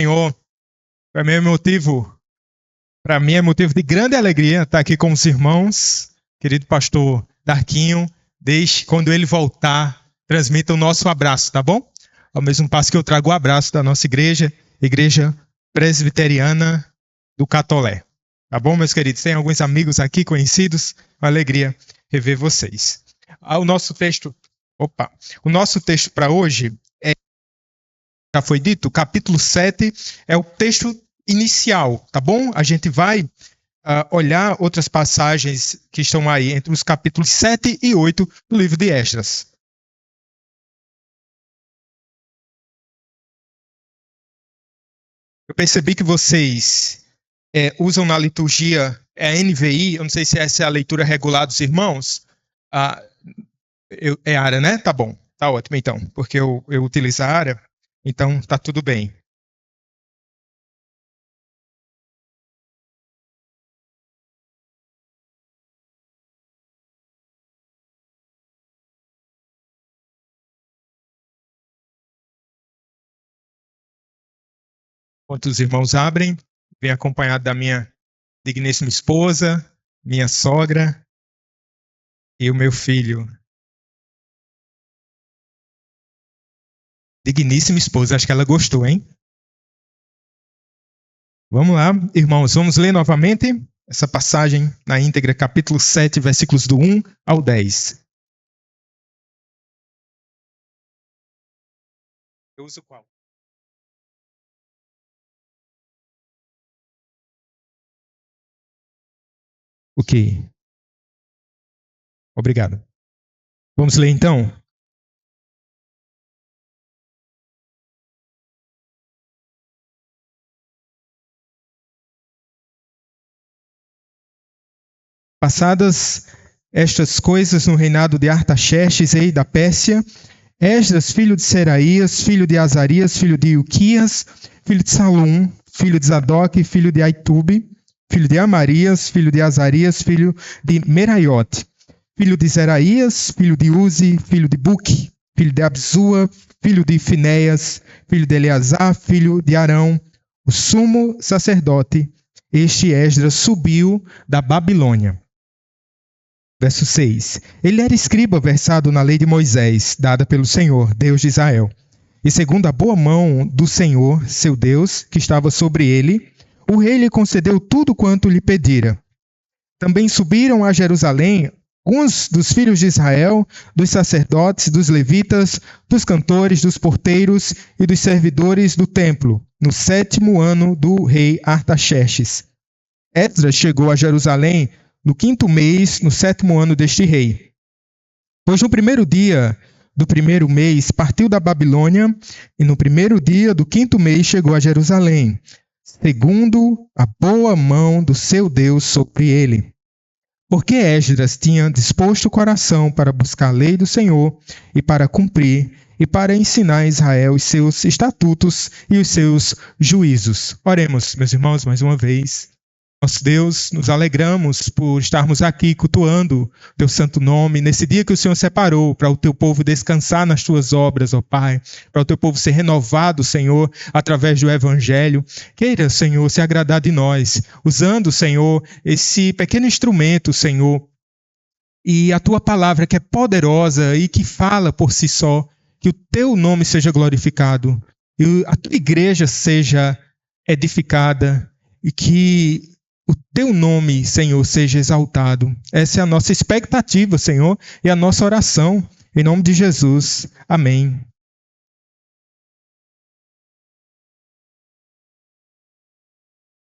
Senhor, para mim é motivo de grande alegria estar aqui com os irmãos, querido pastor Darquinho. Deixe, quando ele voltar, transmita o nosso abraço, tá bom? Ao mesmo passo que eu trago o abraço da nossa igreja, Igreja Presbiteriana do Catolé. Tá bom, meus queridos? Tem alguns amigos aqui conhecidos, uma alegria rever vocês. O nosso texto para hoje já foi dito, capítulo 7 é o texto inicial, tá bom? A gente vai olhar outras passagens que estão aí entre os capítulos 7 e 8 do livro de Esdras. Eu percebi que vocês usam na liturgia a NVI, eu não sei se essa é a leitura regular dos irmãos. É a área, né? Tá bom, tá ótimo então, porque eu utilizo a área, então tá tudo bem. Enquanto os irmãos abrem, vem acompanhado da minha digníssima esposa, minha sogra e o meu filho. Digníssima esposa, acho que ela gostou, hein? Vamos lá, irmãos, vamos ler novamente essa passagem na íntegra, capítulo 7, versículos do 1 ao 10. Eu uso qual? Ok. Obrigado. Vamos ler então? Passadas estas coisas no reinado de Artaxerxes, rei da Pérsia, Esdras, filho de Seraías, filho de Azarias, filho de Ilquias, filho de Salum, filho de Zadok, filho de Aitube, filho de Amarias, filho de Azarias, filho de Meraiote, filho de Zeraías, filho de Uzi, filho de Buque, filho de Abzua, filho de Finéias, filho de Eleazar, filho de Arão, o sumo sacerdote. Este Esdras subiu da Babilônia. Verso 6. Ele era escriba versado na lei de Moisés, dada pelo Senhor, Deus de Israel. E segundo a boa mão do Senhor, seu Deus, que estava sobre ele, o rei lhe concedeu tudo quanto lhe pedira. Também subiram a Jerusalém alguns dos filhos de Israel, dos sacerdotes, dos levitas, dos cantores, dos porteiros e dos servidores do templo, no 7º ano do rei Artaxerxes. Esdras chegou a Jerusalém no 5º mês, no 7º ano deste rei. Pois no primeiro dia do primeiro mês partiu da Babilônia, e no primeiro dia do 5º mês chegou a Jerusalém, segundo a boa mão do seu Deus sobre ele. Porque Esdras tinha disposto o coração para buscar a lei do Senhor e para cumprir, e para ensinar a Israel os seus estatutos e os seus juízos. Oremos, meus irmãos, mais uma vez. Nosso Deus, nos alegramos por estarmos aqui cultuando teu santo nome, nesse dia que o Senhor separou para o teu povo descansar nas tuas obras, ó Pai, para o teu povo ser renovado, Senhor, através do Evangelho. Queira, Senhor, se agradar de nós, usando, Senhor, esse pequeno instrumento, Senhor, e a tua palavra que é poderosa e que fala por si só, que o teu nome seja glorificado, e a tua igreja seja edificada, e que o teu nome, Senhor, seja exaltado. Essa é a nossa expectativa, Senhor, e a nossa oração. Em nome de Jesus. Amém.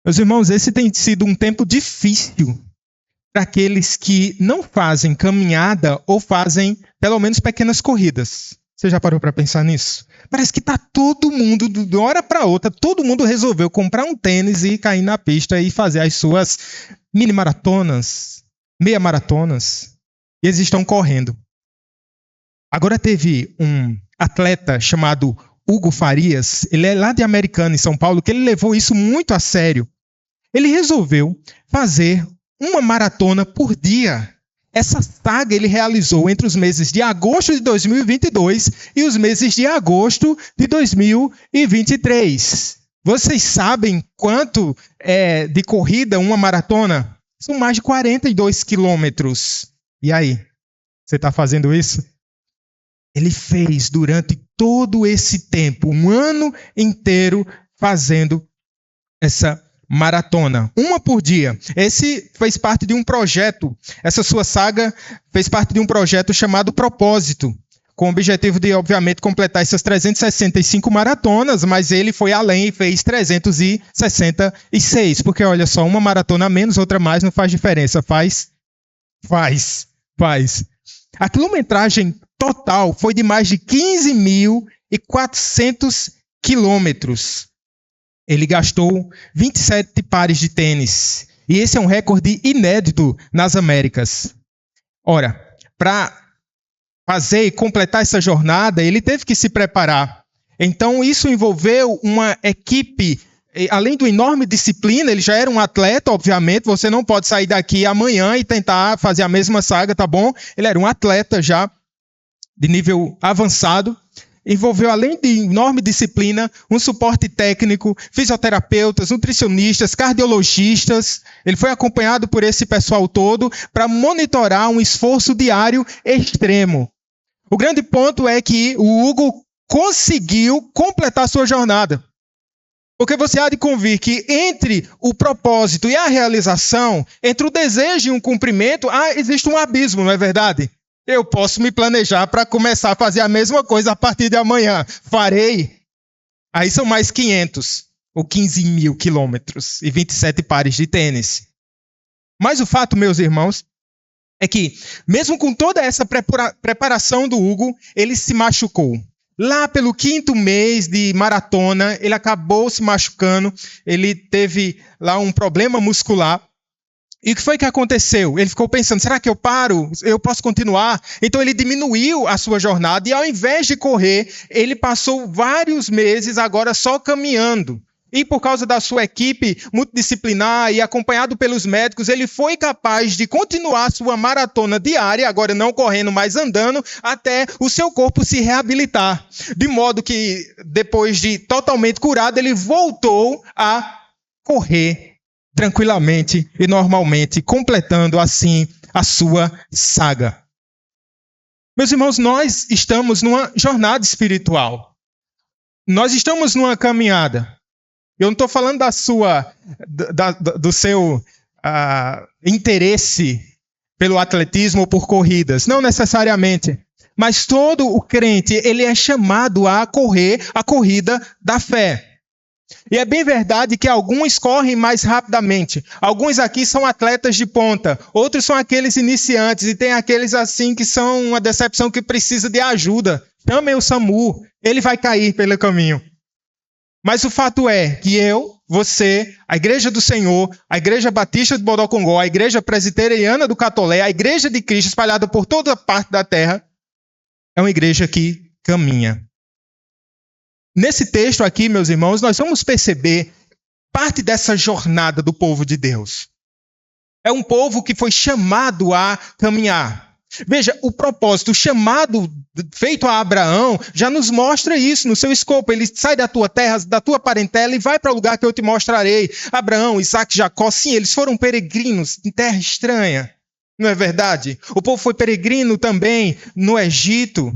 Meus irmãos, esse tem sido um tempo difícil para aqueles que não fazem caminhada ou fazem, pelo menos, pequenas corridas. Você já parou para pensar nisso? Parece que está todo mundo, de uma hora para outra, todo mundo resolveu comprar um tênis e cair na pista e fazer as suas mini maratonas, meia maratonas, e eles estão correndo. Agora teve um atleta chamado Hugo Farias, ele é lá de Americana, em São Paulo, que ele levou isso muito a sério. Ele resolveu fazer uma maratona por dia. Essa saga ele realizou entre os meses de agosto de 2022 e os meses de agosto de 2023. Vocês sabem quanto é de corrida uma maratona? São mais de 42 quilômetros. E aí? Você está fazendo isso? Ele fez durante todo esse tempo, um ano inteiro, fazendo essa maratona. Uma por dia. Esse fez parte de um projeto. Essa sua saga fez parte de um projeto chamado Propósito, com o objetivo de, obviamente, completar essas 365 maratonas, mas ele foi além e fez 366. Porque, olha só, uma maratona a menos, outra a mais, não faz diferença. Faz. A quilometragem total foi de mais de 15.400 quilômetros. Ele gastou 27 pares de tênis. E esse é um recorde inédito nas Américas. Ora, para fazer e completar essa jornada, ele teve que se preparar. Então, isso envolveu uma equipe, além do enorme disciplina, ele já era um atleta, obviamente, você não pode sair daqui amanhã e tentar fazer a mesma saga, tá bom? Ele era um atleta já, de nível avançado. Envolveu, além de enorme disciplina, um suporte técnico, fisioterapeutas, nutricionistas, cardiologistas. Ele foi acompanhado por esse pessoal todo para monitorar um esforço diário extremo. O grande ponto é que o Hugo conseguiu completar sua jornada. Porque você há de convir que entre o propósito e a realização, entre o desejo e o cumprimento, existe um abismo, não é verdade? Eu posso me planejar para começar a fazer a mesma coisa a partir de amanhã. Farei. Aí são mais 500, ou 15.000 quilômetros e 27 pares de tênis. Mas o fato, meus irmãos, é que, mesmo com toda essa preparação do Hugo, ele se machucou. Lá pelo 5º mês de maratona, ele acabou se machucando, ele teve lá um problema muscular. E o que foi que aconteceu? Ele ficou pensando, será que eu paro? Eu posso continuar? Então ele diminuiu a sua jornada e ao invés de correr, ele passou vários meses agora só caminhando. E por causa da sua equipe multidisciplinar e acompanhado pelos médicos, ele foi capaz de continuar sua maratona diária, agora não correndo, mas andando, até o seu corpo se reabilitar. De modo que, depois de totalmente curado, ele voltou a correr tranquilamente e normalmente, completando assim a sua saga. Meus irmãos, nós estamos numa jornada espiritual. Nós estamos numa caminhada. Eu não estou falando do seu interesse pelo atletismo ou por corridas. Não necessariamente. Mas todo o crente, ele é chamado a correr a corrida da fé. E é bem verdade que alguns correm mais rapidamente. Alguns aqui são atletas de ponta. Outros são aqueles iniciantes. E tem aqueles assim que são uma decepção que precisa de ajuda. Chamem o SAMU. Ele vai cair pelo caminho. Mas o fato é que eu, você, a Igreja do Senhor, a Igreja Batista de Bodocongó, a Igreja Presbiteriana do Catolé, a Igreja de Cristo espalhada por toda parte da terra, é uma igreja que caminha. Nesse texto aqui, meus irmãos, nós vamos perceber parte dessa jornada do povo de Deus. É um povo que foi chamado a caminhar. Veja, o propósito, o chamado feito a Abraão, já nos mostra isso no seu escopo. Ele sai da tua terra, da tua parentela e vai para o lugar que eu te mostrarei. Abraão, Isaac, Jacó, sim, eles foram peregrinos em terra estranha. Não é verdade? O povo foi peregrino também no Egito.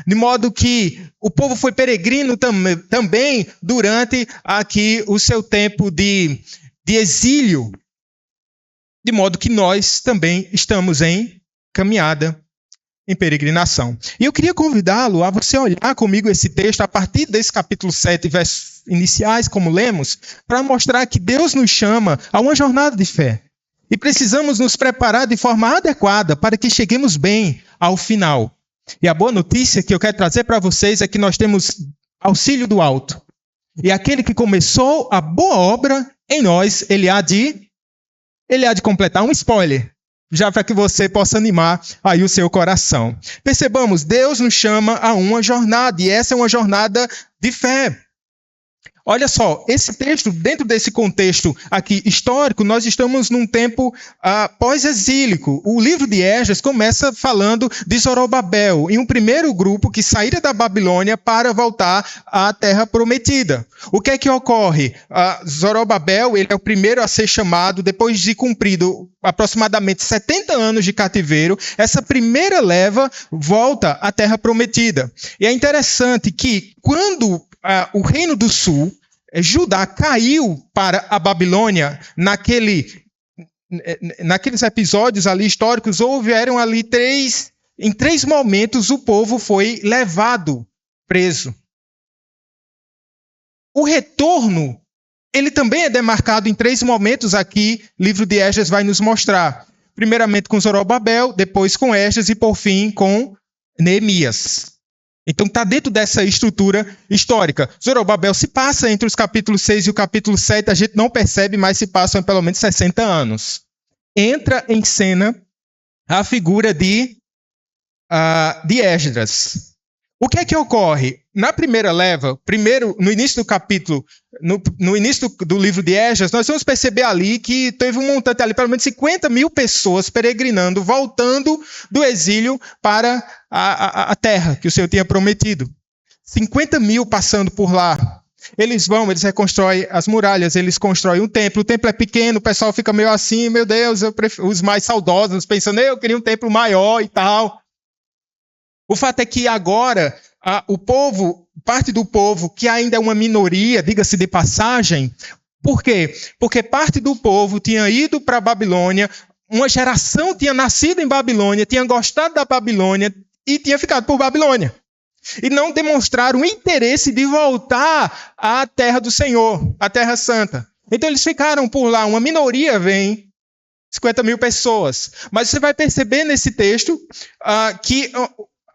De modo que o povo foi peregrino também durante aqui o seu tempo de exílio. De modo que nós também estamos em caminhada, em peregrinação. E eu queria convidá-lo a você olhar comigo esse texto a partir desse capítulo 7, versos iniciais, como lemos, para mostrar que Deus nos chama a uma jornada de fé. E precisamos nos preparar de forma adequada para que cheguemos bem ao final. E a boa notícia que eu quero trazer para vocês é que nós temos auxílio do alto. E aquele que começou a boa obra em nós, ele há de completar. Um spoiler, já para que você possa animar aí o seu coração. Percebamos, Deus nos chama a uma jornada, e essa é uma jornada de fé. Olha só, esse texto, dentro desse contexto aqui histórico, nós estamos num tempo pós-exílico. O livro de Esdras começa falando de Zorobabel, e um primeiro grupo que saíra da Babilônia para voltar à Terra Prometida. O que é que ocorre? Zorobabel, ele é o primeiro a ser chamado, depois de cumprido aproximadamente 70 anos de cativeiro, essa primeira leva volta à Terra Prometida. E é interessante que quando o Reino do Sul, Judá, caiu para a Babilônia, naqueles episódios ali históricos, houveram ali em três momentos o povo foi levado, preso. O retorno, ele também é demarcado em três momentos aqui, o livro de Esdras vai nos mostrar. Primeiramente com Zorobabel, depois com Esdras e por fim com Neemias. Então está dentro dessa estrutura histórica. Zorobabel se passa entre os capítulos 6 e o capítulo 7, a gente não percebe, mas se passam pelo menos 60 anos. Entra em cena a figura de Esdras. O que é que ocorre? Na primeira leva, no início do capítulo, no início do livro de Esdras, nós vamos perceber ali que teve um montante ali, pelo menos 50 mil pessoas peregrinando, voltando do exílio para a terra que o Senhor tinha prometido. 50 mil passando por lá. Eles reconstroem as muralhas, eles constroem um templo. O templo é pequeno, o pessoal fica meio assim, meu Deus, os mais saudosos pensando, eu queria um templo maior e tal. O fato é que agora o povo, parte do povo, que ainda é uma minoria, diga-se de passagem, por quê? Porque parte do povo tinha ido para a Babilônia, uma geração tinha nascido em Babilônia, tinha gostado da Babilônia e tinha ficado por Babilônia. E não demonstraram interesse de voltar à terra do Senhor, à Terra Santa. Então eles ficaram por lá, uma minoria vem, 50 mil pessoas. Mas você vai perceber nesse texto que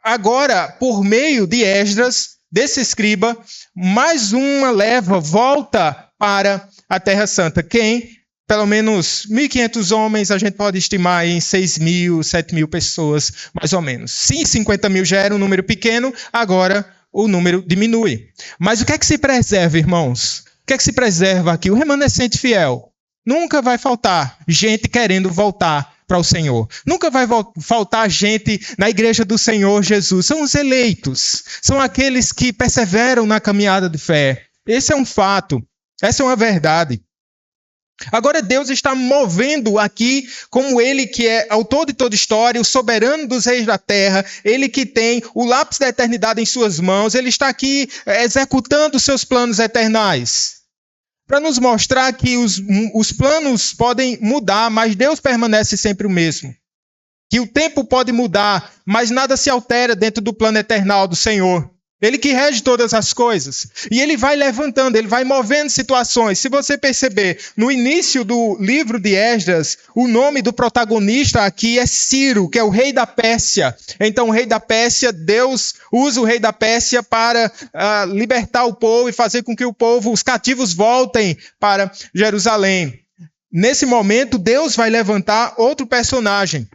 agora, por meio de Esdras, desse escriba, mais uma leva volta para a Terra Santa. Quem? Pelo menos 1.500 homens, a gente pode estimar em 6.000, 7.000 pessoas, mais ou menos. Se 50 mil já era um número pequeno, agora o número diminui. Mas o que é que se preserva, irmãos? O que é que se preserva aqui? O remanescente fiel. Nunca vai faltar gente querendo voltar para o Senhor. Nunca vai faltar gente na igreja do Senhor Jesus. São os eleitos. São aqueles que perseveram na caminhada de fé. Esse é um fato. Essa é uma verdade. Agora Deus está movendo aqui como Ele que é autor de toda história, o soberano dos reis da terra, Ele que tem o lápis da eternidade em suas mãos, Ele está aqui executando os seus planos eternais. Para nos mostrar que os planos podem mudar, mas Deus permanece sempre o mesmo. Que o tempo pode mudar, mas nada se altera dentro do plano eternal do Senhor. Ele que rege todas as coisas. E Ele vai levantando, Ele vai movendo situações. Se você perceber, no início do livro de Esdras, o nome do protagonista aqui é Ciro, que é o rei da Pérsia. Então, o rei da Pérsia, Deus usa o rei da Pérsia para libertar o povo e fazer com que o povo, os cativos, voltem para Jerusalém. Nesse momento, Deus vai levantar outro personagem.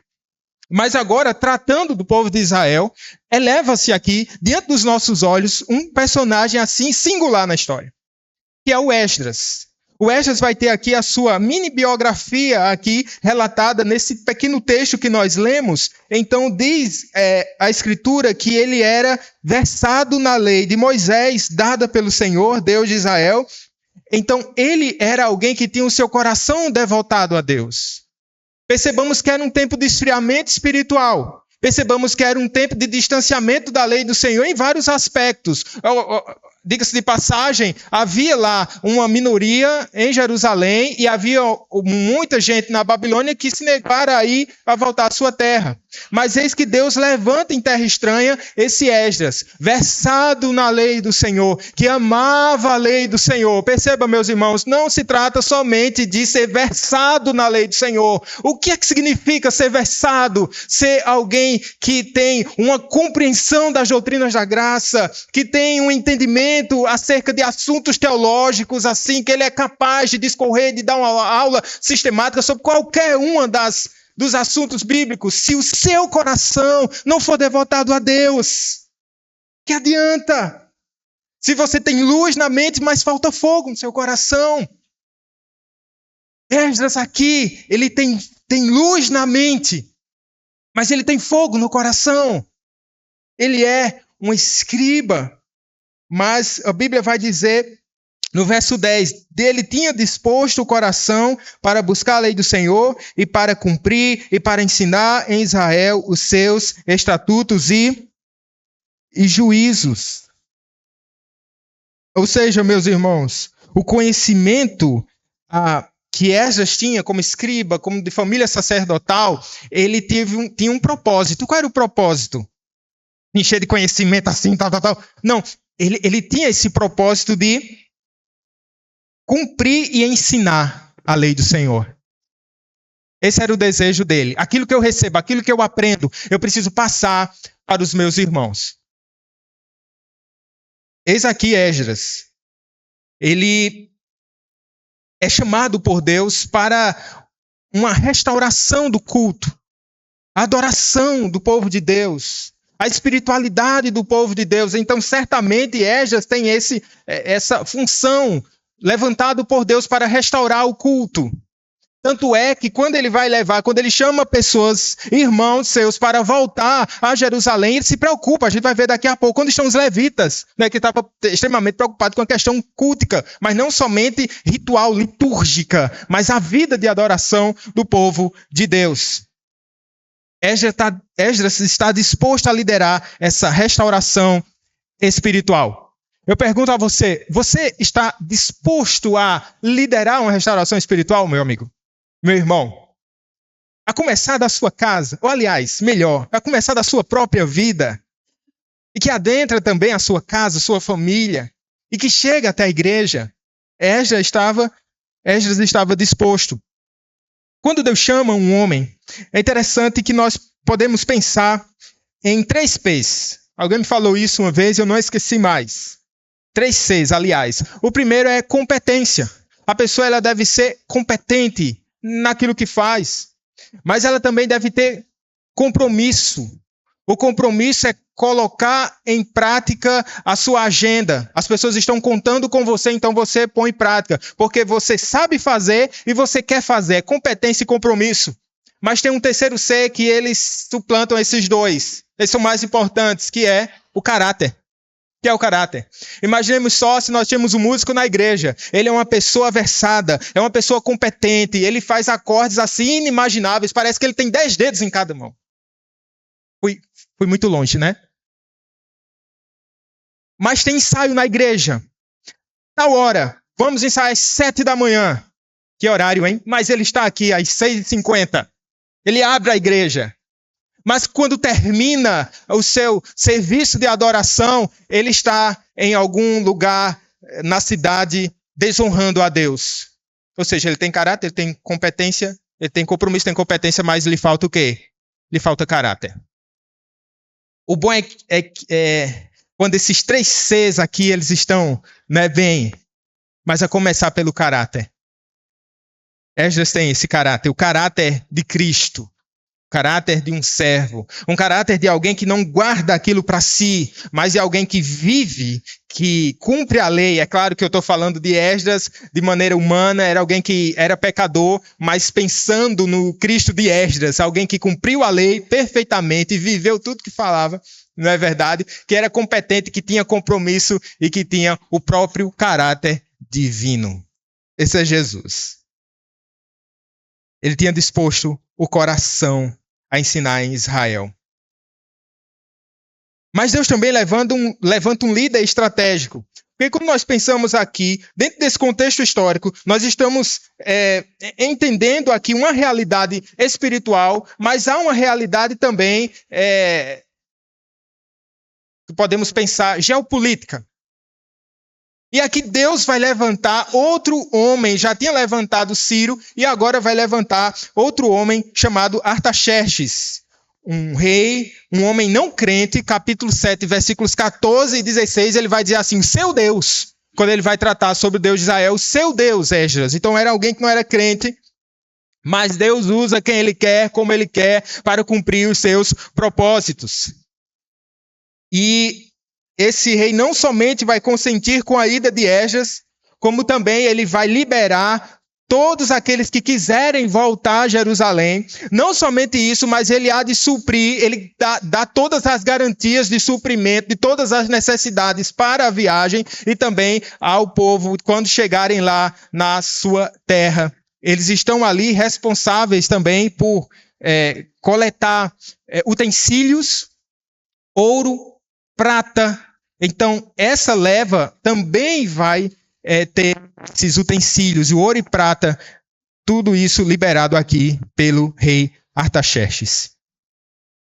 Mas agora, tratando do povo de Israel, eleva-se aqui, diante dos nossos olhos, um personagem assim singular na história, que é o Esdras. O Esdras vai ter aqui a sua mini-biografia aqui, relatada nesse pequeno texto que nós lemos. Então diz a Escritura que ele era versado na lei de Moisés, dada pelo Senhor, Deus de Israel. Então ele era alguém que tinha o seu coração devotado a Deus. Percebamos que era um tempo de esfriamento espiritual. Percebamos que era um tempo de distanciamento da lei do Senhor em vários aspectos. Diga-se de passagem, havia lá uma minoria em Jerusalém e havia muita gente na Babilônia que se negara a ir a voltar à sua terra. Mas eis que Deus levanta em terra estranha esse Esdras, versado na lei do Senhor, que amava a lei do Senhor. Perceba, meus irmãos, não se trata somente de ser versado na lei do Senhor. O que é que significa ser versado? Ser alguém que tem uma compreensão das doutrinas da graça, que tem um entendimento acerca de assuntos teológicos, assim, que ele é capaz de discorrer, de dar uma aula sistemática sobre qualquer uma dos assuntos bíblicos. Se o seu coração não for devotado a Deus, que adianta? Se você tem luz na mente, mas falta fogo no seu coração. Esdras aqui, ele tem luz na mente, mas ele tem fogo no coração. Ele é um escriba, mas a Bíblia vai dizer, no verso 10, dele tinha disposto o coração para buscar a lei do Senhor e para cumprir e para ensinar em Israel os seus estatutos e juízos. Ou seja, meus irmãos, o conhecimento que Esdras tinha como escriba, como de família sacerdotal, ele tinha um propósito. Qual era o propósito? Encher de conhecimento assim, tal. Não, ele tinha esse propósito de cumprir e ensinar a lei do Senhor. Esse era o desejo dele. Aquilo que eu recebo, aquilo que eu aprendo, eu preciso passar para os meus irmãos. Eis aqui Esdras. Ele é chamado por Deus para uma restauração do culto, a adoração do povo de Deus, a espiritualidade do povo de Deus. Então, certamente, Esdras tem essa função levantado por Deus para restaurar o culto. Tanto é que quando ele chama pessoas, irmãos seus, para voltar a Jerusalém, ele se preocupa. A gente vai ver daqui a pouco quando estão os levitas, né, que estavam extremamente preocupados com a questão cultica, mas não somente ritual, litúrgica, mas a vida de adoração do povo de Deus. Esdras está disposto a liderar essa restauração espiritual. Eu pergunto a você, você está disposto a liderar uma restauração espiritual, meu amigo? Meu irmão? A começar da sua casa, ou aliás, melhor, a começar da sua própria vida, e que adentra também a sua casa, a sua família, e que chega até a igreja. Esdras estava disposto. Quando Deus chama um homem, é interessante que nós podemos pensar em 3 P's. Alguém me falou isso uma vez e eu não esqueci mais. 3 C's, aliás. O primeiro é competência. A pessoa ela deve ser competente naquilo que faz, mas ela também deve ter compromisso. O compromisso é colocar em prática a sua agenda. As pessoas estão contando com você, então você põe em prática, porque você sabe fazer e você quer fazer. É competência e compromisso. Mas tem um terceiro C que eles suplantam esses 2. Eles são mais importantes, que é o caráter. Que é o caráter. Imaginemos só se nós tínhamos um músico na igreja. Ele é uma pessoa versada, é uma pessoa competente, ele faz acordes assim inimagináveis, parece que ele tem 10 dedos em cada mão. Fui muito longe, né? Mas tem ensaio na igreja. Na hora, vamos ensaiar às 7 da manhã. Que horário, hein? Mas ele está aqui às 6h50. Ele abre a igreja. Mas quando termina o seu serviço de adoração, ele está em algum lugar na cidade desonrando a Deus. Ou seja, ele tem caráter, ele tem competência, ele tem compromisso, tem competência, mas lhe falta o quê? Lhe falta caráter. O bom é quando esses 3 Cs aqui, eles estão bem, mas a começar pelo caráter. Esdras tem esse caráter, o caráter de Cristo. Caráter de um servo, um caráter de alguém que não guarda aquilo para si, mas de alguém que vive, que cumpre a lei. É claro que eu estou falando de Esdras de maneira humana, era alguém que era pecador, mas pensando no Cristo de Esdras, alguém que cumpriu a lei perfeitamente e viveu tudo que falava, não é verdade? Que era competente, que tinha compromisso e que tinha o próprio caráter divino. Esse é Jesus. Ele tinha disposto o coração a ensinar em Israel. Mas Deus também levanta um líder estratégico. Porque quando nós pensamos aqui, dentro desse contexto histórico, nós estamos entendendo aqui uma realidade espiritual, mas há uma realidade também que podemos pensar geopolítica. E aqui Deus vai levantar outro homem, já tinha levantado Ciro, e agora vai levantar outro homem chamado Artaxerxes. Um rei, um homem não crente, capítulo 7, versículos 14 e 16, ele vai dizer assim, seu Deus, quando ele vai tratar sobre o Deus de Israel, seu Deus, Esdras. Então era alguém que não era crente, mas Deus usa quem ele quer, como ele quer, para cumprir os seus propósitos. E esse rei não somente vai consentir com a ida de Esdras, como também ele vai liberar todos aqueles que quiserem voltar a Jerusalém. Não somente isso, mas ele há de suprir, ele dá todas as garantias de suprimento de todas as necessidades para a viagem e também ao povo quando chegarem lá na sua terra. Eles estão ali responsáveis também por coletar utensílios, ouro, prata. Então, essa leva também vai ter esses utensílios, o ouro e prata, tudo isso liberado aqui pelo rei Artaxerxes.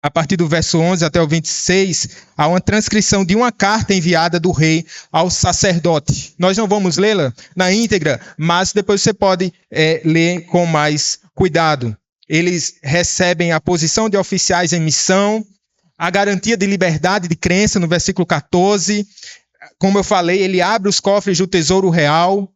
A partir do verso 11 até o 26, há uma transcrição de uma carta enviada do rei ao sacerdote. Nós não vamos lê-la na íntegra, mas depois você pode ler com mais cuidado. Eles recebem a posição de oficiais em missão, a garantia de liberdade de crença no versículo 14. Como eu falei, ele abre os cofres do tesouro real,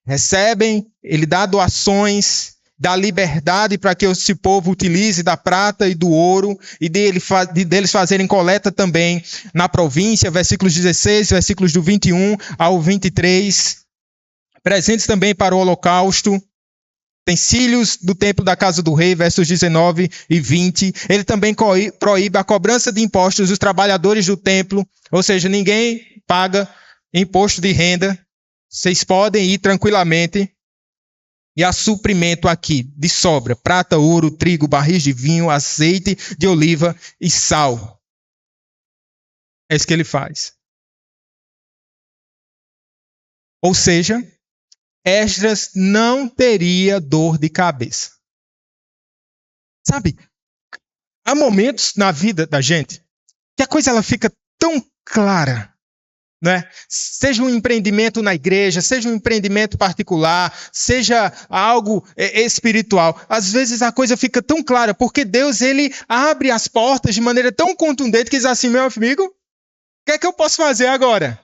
recebem, ele dá doações, dá liberdade para que esse povo utilize da prata e do ouro, e deles fazerem coleta também na província, versículos 16, versículos do 21 ao 23. Presentes também para o holocausto, utensílios do templo da casa do rei, versos 19 e 20. Ele também proíbe a cobrança de impostos dos trabalhadores do templo, ou seja, ninguém paga imposto de renda, vocês podem ir tranquilamente. E há suprimento aqui de sobra: prata, ouro, trigo, barris de vinho, azeite de oliva e sal. É isso que ele faz. Ou seja, Esdras não teria dor de cabeça. Sabe, há momentos na vida da gente que a coisa ela fica tão clara, né? Seja um empreendimento na igreja, seja um empreendimento particular, seja algo espiritual. Às vezes a coisa fica tão clara, porque Deus ele abre as portas de maneira tão contundente que diz assim: meu amigo, o que é que eu posso fazer agora?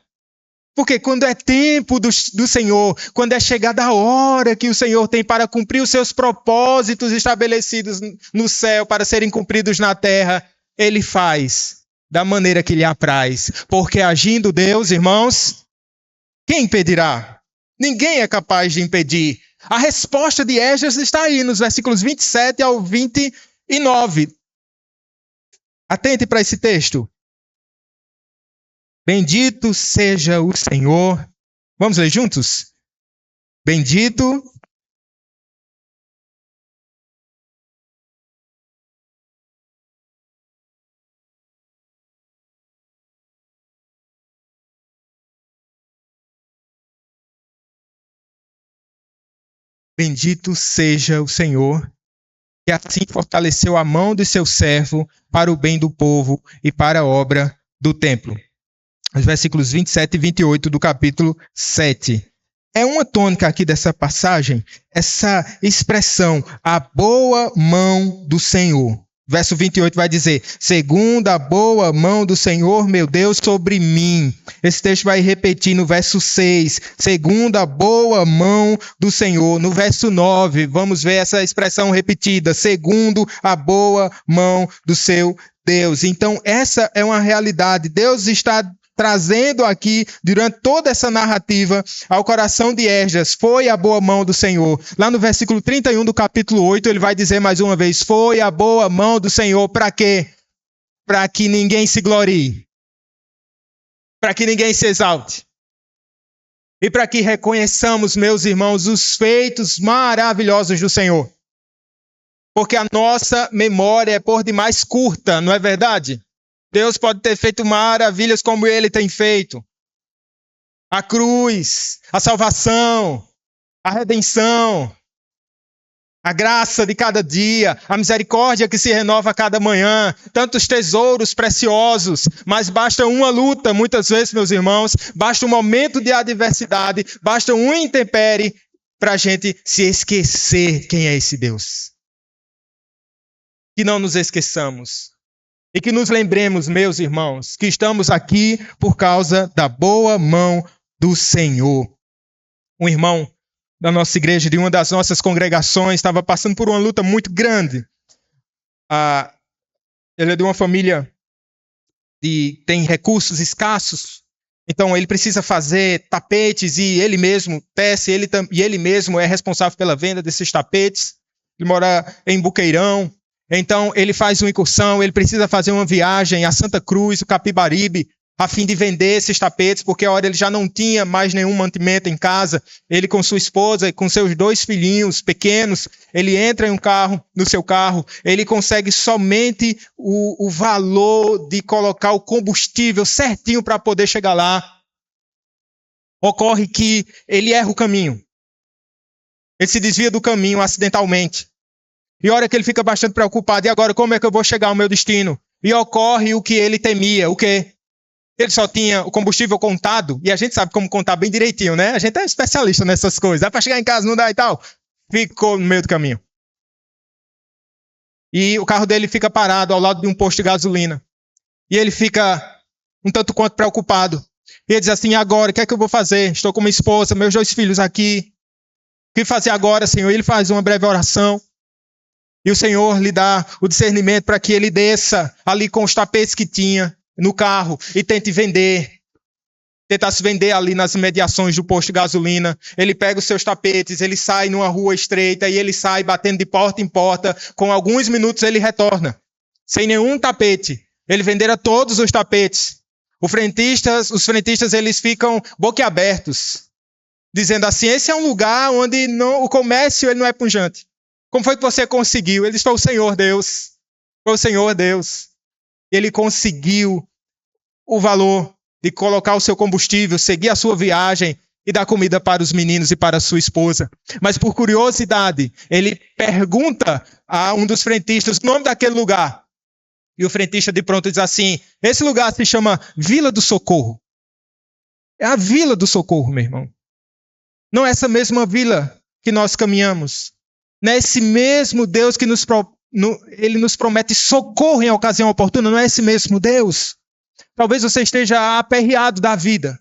Porque quando é tempo do Senhor, quando é chegada a hora que o Senhor tem para cumprir os seus propósitos estabelecidos no céu para serem cumpridos na terra, Ele faz da maneira que lhe apraz. Porque agindo Deus, irmãos, quem impedirá? Ninguém é capaz de impedir. A resposta de Esdras está aí nos versículos 27 ao 29. Atente para esse texto. Bendito seja o Senhor. Vamos ler juntos? Bendito. Bendito seja o Senhor, que assim fortaleceu a mão de seu servo para o bem do povo e para a obra do templo. Os versículos 27 e 28 do capítulo 7. É uma tônica aqui dessa passagem, essa expressão, a boa mão do Senhor. Verso 28 vai dizer: segundo a boa mão do Senhor, meu Deus, sobre mim. Esse texto vai repetir no verso 6, segundo a boa mão do Senhor. No verso 9, vamos ver essa expressão repetida, segundo a boa mão do seu Deus. Então, essa é uma realidade. Deus está trazendo aqui, durante toda essa narrativa, ao coração de Esdras, foi a boa mão do Senhor. Lá no versículo 31 do capítulo 8, ele vai dizer mais uma vez, foi a boa mão do Senhor, para quê? Para que ninguém se glorie, para que ninguém se exalte, e para que reconheçamos, meus irmãos, os feitos maravilhosos do Senhor. Porque a nossa memória é por demais curta, não é verdade? Deus pode ter feito maravilhas como Ele tem feito. A cruz, a salvação, a redenção, a graça de cada dia, a misericórdia que se renova a cada manhã, tantos tesouros preciosos, mas basta uma luta, muitas vezes, meus irmãos, basta um momento de adversidade, basta um intempérie para a gente se esquecer quem é esse Deus. Que não nos esqueçamos. E que nos lembremos, meus irmãos, que estamos aqui por causa da boa mão do Senhor. Um irmão da nossa igreja, de uma das nossas congregações, estava passando por uma luta muito grande. Ele é de uma família tem recursos escassos. Então ele precisa fazer tapetes e ele mesmo tece, e ele mesmo é responsável pela venda desses tapetes. Ele mora em Buqueirão. Então ele faz uma incursão, ele precisa fazer uma viagem a Santa Cruz, o Capibaribe, a fim de vender esses tapetes, porque a hora ele já não tinha mais nenhum mantimento em casa. Ele com sua esposa e com seus 2 filhinhos pequenos, ele entra em no seu carro, ele consegue somente o valor de colocar o combustível certinho para poder chegar lá. Ocorre que ele erra o caminho. Ele se desvia do caminho acidentalmente. E a hora que ele fica bastante preocupado, e agora como é que eu vou chegar ao meu destino? E ocorre o que ele temia, o quê? Ele só tinha o combustível contado, e a gente sabe como contar bem direitinho, né? A gente é especialista nessas coisas. Dá para chegar em casa, não dá e tal. Ficou no meio do caminho. E o carro dele fica parado ao lado de um posto de gasolina. E ele fica um tanto quanto preocupado. E ele diz assim, agora, o que é que eu vou fazer? Estou com minha esposa, meus 2 filhos aqui. O que fazer agora, Senhor? Ele faz uma breve oração. E o Senhor lhe dá o discernimento para que ele desça ali com os tapetes que tinha no carro e tente tentar se vender ali nas imediações do posto de gasolina. Ele pega os seus tapetes, ele sai numa rua estreita e ele sai batendo de porta em porta. Com alguns minutos ele retorna, sem nenhum tapete. Ele vendera todos os tapetes. Os frentistas eles ficam boquiabertos, dizendo assim, esse é um lugar onde o comércio ele não é pujante. Como foi que você conseguiu? Ele disse, foi o Senhor Deus. Foi o Senhor Deus. Ele conseguiu o valor de colocar o seu combustível, seguir a sua viagem e dar comida para os meninos e para a sua esposa. Mas por curiosidade, ele pergunta a um dos frentistas o nome daquele lugar. E o frentista de pronto diz assim, esse lugar se chama Vila do Socorro. É a Vila do Socorro, meu irmão. Não é essa mesma vila que nós caminhamos. Não é esse mesmo Deus que ele nos promete socorro em ocasião oportuna. Não é esse mesmo Deus. Talvez você esteja aperreado da vida.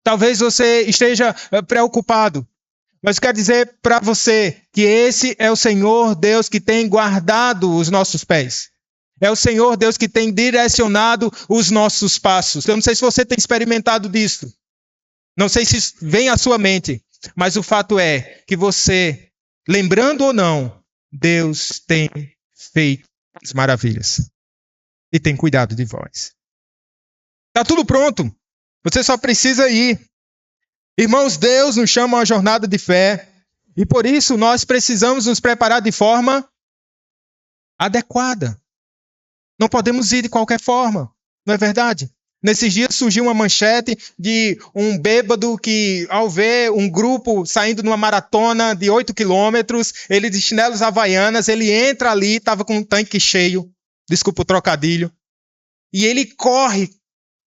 Talvez você esteja preocupado. Mas quero dizer para você que esse é o Senhor Deus que tem guardado os nossos pés. É o Senhor Deus que tem direcionado os nossos passos. Eu não sei se você tem experimentado disso. Não sei se vem à sua mente. Mas o fato é que você, lembrando ou não, Deus tem feito as maravilhas. E tem cuidado de vós. Está tudo pronto. Você só precisa ir. Irmãos, Deus nos chama a uma jornada de fé. E por isso nós precisamos nos preparar de forma adequada. Não podemos ir de qualquer forma. Não é verdade? Nesses dias surgiu uma manchete de um bêbado que, ao ver um grupo saindo numa maratona de 8 quilômetros, ele de chinelos havaianas, ele entra ali, estava com um tanque cheio, desculpa o trocadilho, e ele corre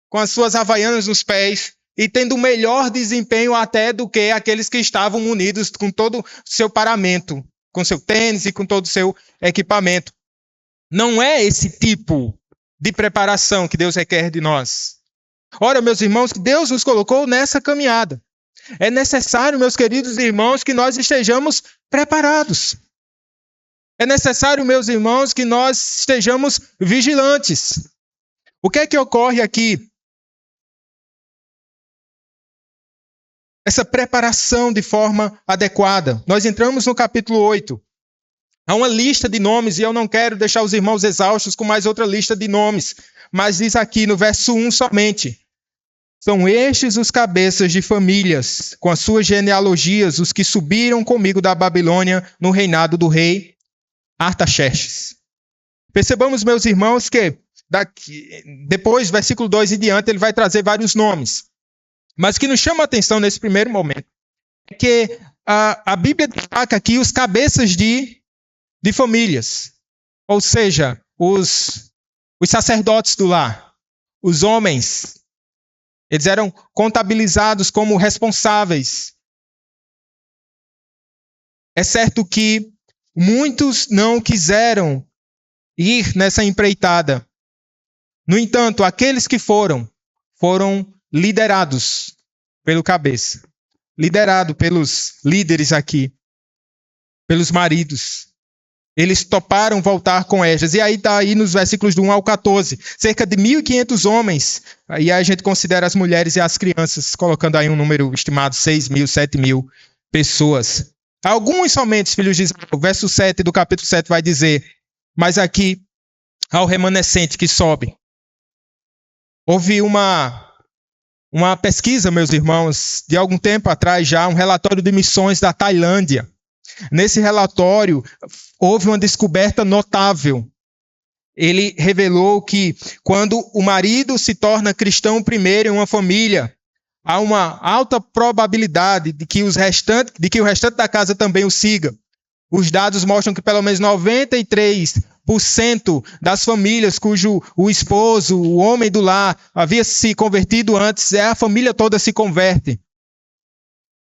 com as suas havaianas nos pés e tendo um melhor desempenho até do que aqueles que estavam munidos com todo o seu paramento, com seu tênis e com todo o seu equipamento. Não é esse tipo de preparação que Deus requer de nós. Ora, meus irmãos, que Deus nos colocou nessa caminhada. É necessário, meus queridos irmãos, que nós estejamos preparados. É necessário, meus irmãos, que nós estejamos vigilantes. O que é que ocorre aqui? Essa preparação de forma adequada. Nós entramos no capítulo 8. Há uma lista de nomes, e eu não quero deixar os irmãos exaustos com mais outra lista de nomes. Mas diz aqui no verso 1 somente. São estes os cabeças de famílias, com as suas genealogias, os que subiram comigo da Babilônia no reinado do rei Artaxerxes. Percebamos, meus irmãos, que depois, versículo 2 em diante, ele vai trazer vários nomes. Mas o que nos chama a atenção nesse primeiro momento é que a Bíblia destaca aqui os cabeças de famílias, ou seja, os sacerdotes do lar, os homens, eles eram contabilizados como responsáveis. É certo que muitos não quiseram ir nessa empreitada. No entanto, aqueles que foram liderados pelo cabeça, liderado pelos líderes aqui, pelos maridos. eles toparam voltar com Esdras. E aí está aí nos versículos do 1 ao 14. Cerca de 1.500 homens. E aí a gente considera as mulheres e as crianças, colocando aí um número estimado, 6.000, 7.000 pessoas. Alguns somente, filhos de Israel. O verso 7 do capítulo 7 vai dizer, mas aqui, ao remanescente que sobe. Houve uma pesquisa, meus irmãos, de algum tempo atrás já, um relatório de missões da Tailândia. Nesse relatório, houve uma descoberta notável. Ele revelou que quando o marido se torna cristão primeiro em uma família, há uma alta probabilidade de que o restante da casa também o siga. Os dados mostram que pelo menos 93% das famílias cujo o esposo, o homem do lar, havia se convertido antes, a família toda se converte.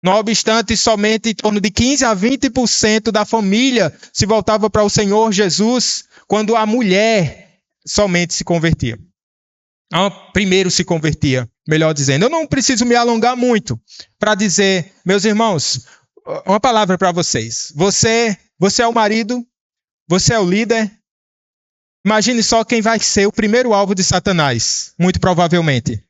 Não obstante, somente em torno de 15% a 20% da família se voltava para o Senhor Jesus, quando a mulher somente se convertia. Primeiro se convertia, melhor dizendo. Eu não preciso me alongar muito para dizer, meus irmãos, uma palavra para vocês. Você é o marido, você é o líder. Imagine só quem vai ser o primeiro alvo de Satanás, muito provavelmente.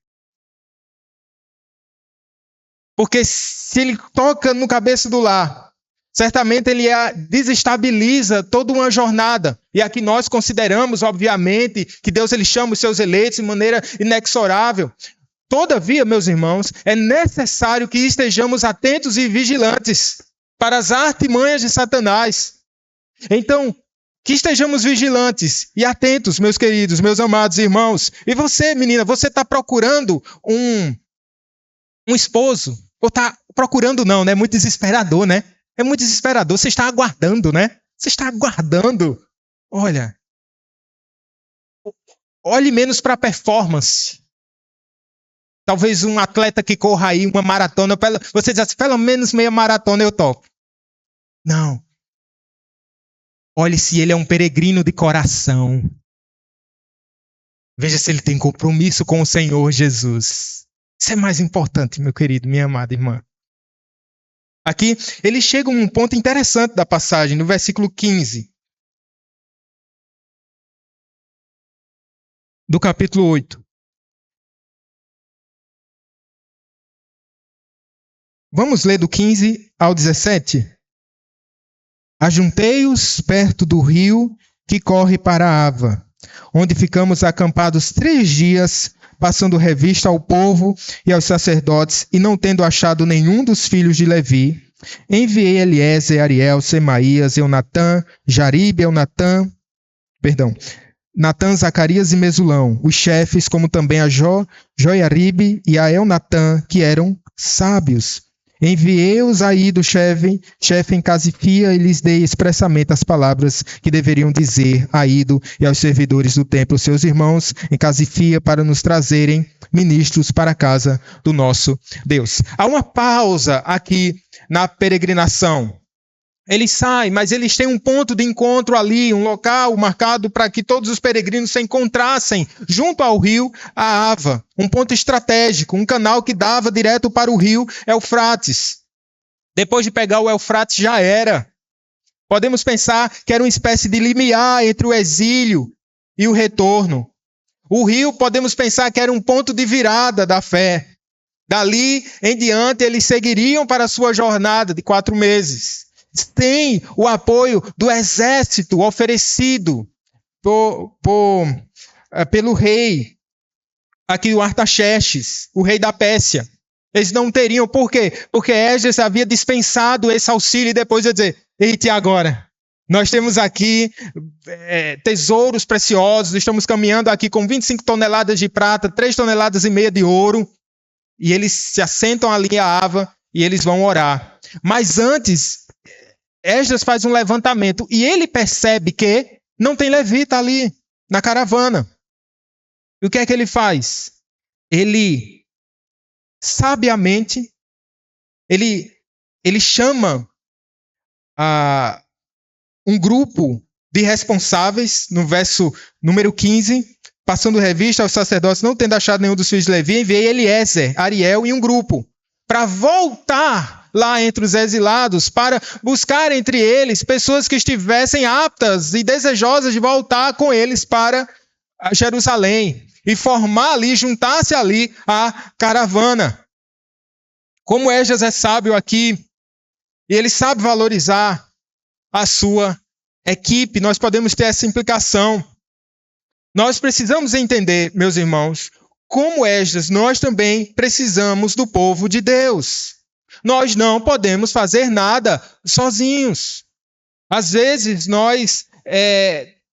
Porque se ele toca no cabeça do lar, certamente ele desestabiliza toda uma jornada. E aqui nós consideramos, obviamente, que Deus ele chama os seus eleitos de maneira inexorável. Todavia, meus irmãos, é necessário que estejamos atentos e vigilantes para as artimanhas de Satanás. Então, que estejamos vigilantes e atentos, meus queridos, meus amados irmãos. E você, menina, você está procurando um esposo? Ou está procurando não, né? Muito desesperador, né? É muito desesperador. Você está aguardando, né? Você está aguardando. Olhe menos para a performance. Talvez um atleta que corra aí uma maratona, você diz assim, pelo menos meia maratona eu topo. Não. Olhe se ele é um peregrino de coração. Veja se ele tem compromisso com o Senhor Jesus. Isso é mais importante, meu querido, minha amada irmã. Aqui, ele chega a um ponto interessante da passagem, no versículo 15. Do capítulo 8. Vamos ler do 15 ao 17? Ajuntei-os perto do rio que corre para a Ava, onde ficamos acampados 3 dias, passando revista ao povo e aos sacerdotes, e não tendo achado nenhum dos filhos de Levi, enviei Eliezer, Ariel, Semaías, Natã, Zacarias e Mesulão, os chefes, como também a Joiaribe e a Elnatã, que eram sábios. Enviei-os aí do chefe em Casifia e lhes dei expressamente as palavras que deveriam dizer a Ido e aos servidores do templo, seus irmãos, em Casifia, para nos trazerem ministros para a casa do nosso Deus. Há uma pausa aqui na peregrinação. Eles saem, mas eles têm um ponto de encontro ali, um local marcado para que todos os peregrinos se encontrassem junto ao rio a Ava. Um ponto estratégico, um canal que dava direto para o rio Eufrates. Depois de pegar o Eufrates já era. Podemos pensar que era uma espécie de limiar entre o exílio e o retorno. O rio, podemos pensar que era um ponto de virada da fé. Dali em diante, eles seguiriam para a sua jornada de 4 meses. Tem o apoio do exército oferecido pelo rei, aqui o Artaxerxes, o rei da Pérsia. Eles não teriam, por quê? Porque Esdras havia dispensado esse auxílio e depois ia dizer, eita, e agora? Nós temos aqui tesouros preciosos, estamos caminhando aqui com 25 toneladas de prata, 3,5 toneladas de ouro, e eles se assentam ali a Ava e eles vão orar. Mas antes, Esdras faz um levantamento e ele percebe que não tem levita ali na caravana. E o que é que ele faz? Ele, sabiamente, ele chama um grupo de responsáveis, no verso número 15, passando revista aos sacerdotes, não tendo achado nenhum dos filhos de Levi, enviei Eliezer, Ariel e um grupo para voltar lá entre os exilados para buscar entre eles pessoas que estivessem aptas e desejosas de voltar com eles para Jerusalém e formar ali, juntar-se ali a caravana. Como Esdras é sábio aqui, e ele sabe valorizar a sua equipe, nós podemos ter essa implicação. Nós precisamos entender, meus irmãos, como Esdras, nós também precisamos do povo de Deus. Nós não podemos fazer nada sozinhos. Às vezes nós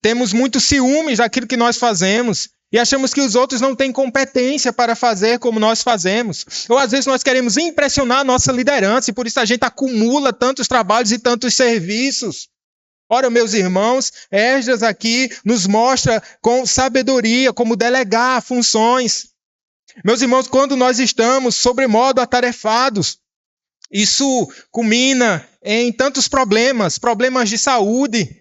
temos muito ciúmes daquilo que nós fazemos e achamos que os outros não têm competência para fazer como nós fazemos. Ou às vezes nós queremos impressionar a nossa liderança e por isso a gente acumula tantos trabalhos e tantos serviços. Ora, meus irmãos, Esdras aqui nos mostra com sabedoria como delegar funções. Meus irmãos, quando nós estamos sobremodo atarefados, isso culmina em tantos problemas de saúde.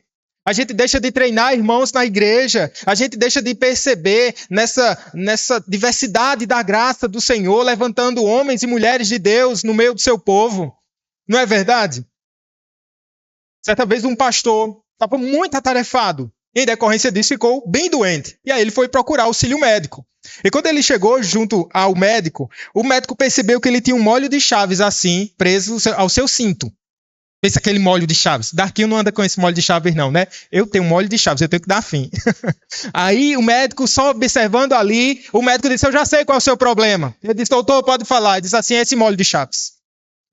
A gente deixa de treinar irmãos na igreja, a gente deixa de perceber nessa diversidade da graça do Senhor, levantando homens e mulheres de Deus no meio do seu povo. Não é verdade? Certa vez um pastor estava muito atarefado. Em decorrência disso, ficou bem doente. E aí ele foi procurar auxílio médico. E quando ele chegou junto ao médico, o médico percebeu que ele tinha um molho de chaves assim, preso ao seu cinto. Pensa aquele molho de chaves. Darquinho não anda com esse molho de chaves não, né? Eu tenho um molho de chaves, eu tenho que dar fim. Aí o médico, só observando ali, o médico disse, eu já sei qual é o seu problema. Ele disse, doutor, pode falar. Ele disse assim, é esse molho de chaves.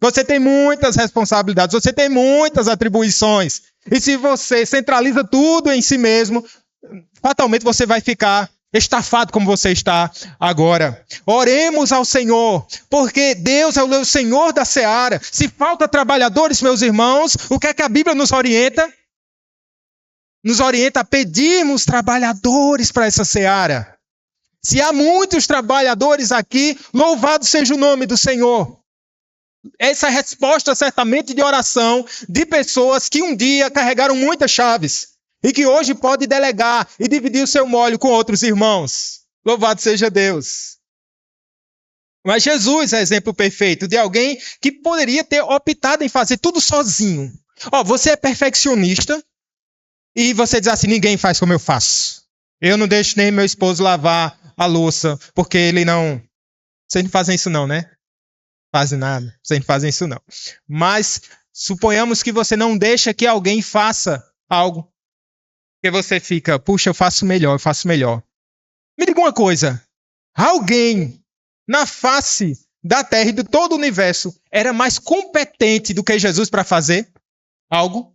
Você tem muitas responsabilidades, você tem muitas atribuições. E se você centraliza tudo em si mesmo, fatalmente você vai ficar estafado como você está agora. Oremos ao Senhor, porque Deus é o Senhor da seara. Se falta trabalhadores, meus irmãos, o que é que a Bíblia nos orienta? Nos orienta a pedirmos trabalhadores para essa seara. Se há muitos trabalhadores aqui, louvado seja o nome do Senhor. Essa é a resposta certamente de oração de pessoas que um dia carregaram muitas chaves e que hoje pode delegar e dividir o seu molho com outros irmãos. Louvado seja Deus. Mas Jesus é exemplo perfeito de alguém que poderia ter optado em fazer tudo sozinho. Você é perfeccionista e você diz assim, ninguém faz como eu faço. Eu não deixo nem meu esposo lavar a louça, porque ele não... Vocês não fazem isso não, né? Fazem nada, vocês não fazem isso não. Mas suponhamos que você não deixa que alguém faça algo. Porque você fica, puxa, eu faço melhor. Me diga uma coisa, alguém na face da terra e de todo o universo era mais competente do que Jesus para fazer algo?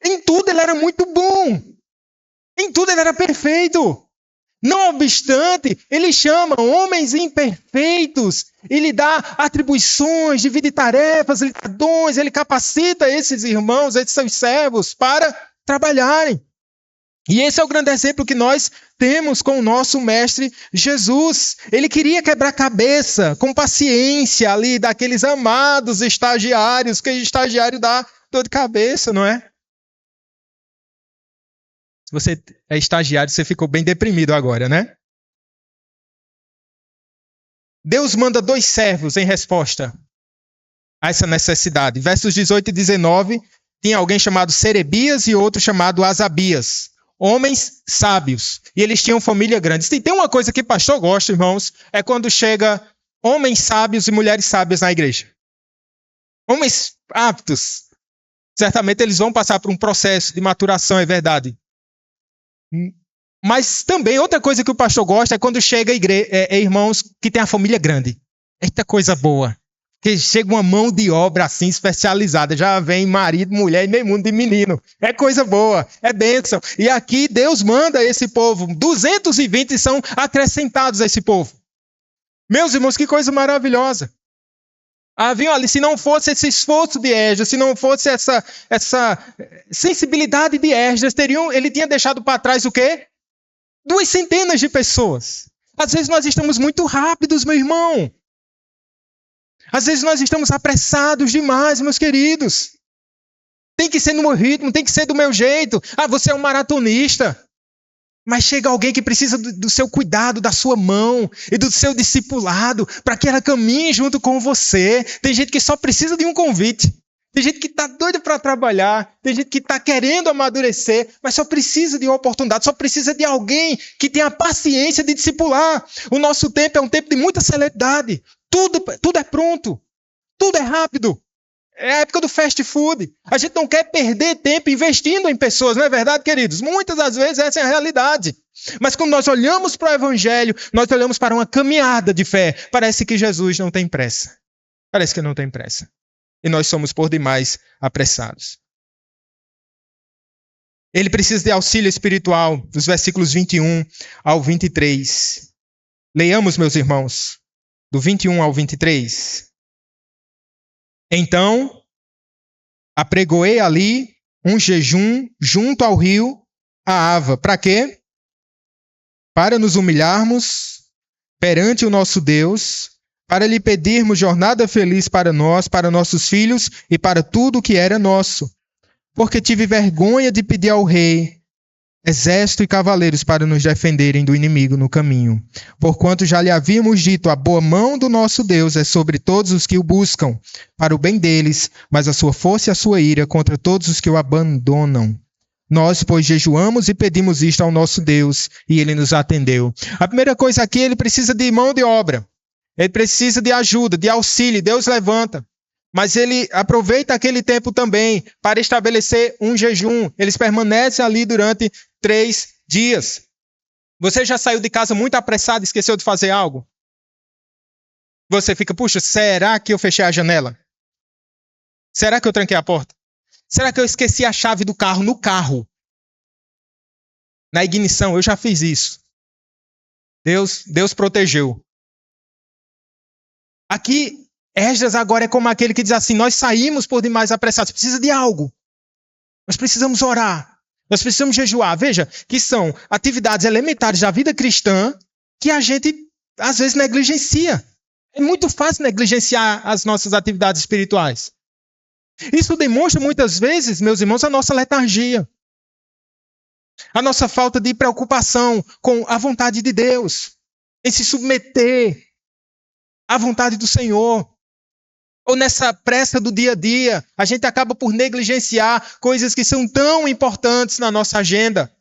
Em tudo ele era muito bom. Em tudo ele era perfeito. Não obstante, ele chama homens imperfeitos, ele dá atribuições, divide tarefas, ele dá dons, ele capacita esses irmãos, esses seus servos para trabalharem. E esse é o grande exemplo que nós temos com o nosso mestre Jesus. Ele queria quebrar cabeça com paciência ali daqueles amados estagiários, que estagiário dá dor de cabeça, não é? Se você é estagiário, você ficou bem deprimido agora, né? Deus manda 2 servos em resposta a essa necessidade. Versos 18 e 19, tinha alguém chamado Serebias e outro chamado Asabias. Homens sábios. E eles tinham família grande. Se tem uma coisa que pastor gosta, irmãos, é quando chega homens sábios e mulheres sábias na igreja. Homens aptos. Certamente eles vão passar por um processo de maturação, é verdade. Mas também outra coisa que o pastor gosta é quando chega irmãos que têm a família grande. Eita coisa boa. Que chega uma mão de obra assim especializada. Já vem marido, mulher e meio mundo de menino. É coisa boa, é bênção. E aqui Deus manda esse povo. 220 são acrescentados a esse povo. Meus irmãos, que coisa maravilhosa. Haviam ali, se não fosse esse esforço de Esdras, se não fosse essa sensibilidade de Esdras, ele tinha deixado para trás o quê? 200 de pessoas. Às vezes nós estamos muito rápidos, meu irmão. Às vezes nós estamos apressados demais, meus queridos. Tem que ser no meu ritmo, tem que ser do meu jeito. Você é um maratonista. Mas chega alguém que precisa do seu cuidado, da sua mão e do seu discipulado, para que ela caminhe junto com você. Tem gente que só precisa de um convite. Tem gente que está doida para trabalhar. Tem gente que está querendo amadurecer, mas só precisa de uma oportunidade, só precisa de alguém que tenha a paciência de discipular. O nosso tempo é um tempo de muita celeridade. Tudo é pronto. Tudo é rápido. É a época do fast food. A gente não quer perder tempo investindo em pessoas, não é verdade, queridos? Muitas das vezes essa é a realidade. Mas quando nós olhamos para o Evangelho, nós olhamos para uma caminhada de fé. Parece que Jesus não tem pressa. Parece que não tem pressa. E nós somos por demais apressados. Ele precisa de auxílio espiritual, dos versículos 21 ao 23. Leiamos, meus irmãos, do 21 ao 23. Então, apregoei ali um jejum junto ao rio Ahava. Para quê? Para nos humilharmos perante o nosso Deus, para lhe pedirmos jornada feliz para nós, para nossos filhos e para tudo que era nosso. Porque tive vergonha de pedir ao rei exército e cavaleiros para nos defenderem do inimigo no caminho. Porquanto já lhe havíamos dito, a boa mão do nosso Deus é sobre todos os que o buscam, para o bem deles, mas a sua força e a sua ira contra todos os que o abandonam. Nós, pois, jejuamos e pedimos isto ao nosso Deus, e ele nos atendeu. A primeira coisa aqui, ele precisa de mão de obra. Ele precisa de ajuda, de auxílio. Deus levanta. Mas ele aproveita aquele tempo também para estabelecer um jejum. Eles permanecem ali durante 3 dias. Você já saiu de casa muito apressado e esqueceu de fazer algo? Você fica, puxa, será que eu fechei a janela? Será que eu tranquei a porta? Será que eu esqueci a chave do carro no carro? Na ignição, eu já fiz isso. Deus protegeu. Aqui, Esdras agora é como aquele que diz assim, nós saímos por demais apressados, precisa de algo. Nós precisamos orar, nós precisamos jejuar. Veja, que são atividades elementares da vida cristã que a gente, às vezes, negligencia. É muito fácil negligenciar as nossas atividades espirituais. Isso demonstra, muitas vezes, meus irmãos, a nossa letargia. A nossa falta de preocupação com a vontade de Deus, em se submeter à vontade do Senhor. Ou nessa pressa do dia a dia, a gente acaba por negligenciar coisas que são tão importantes na nossa agenda.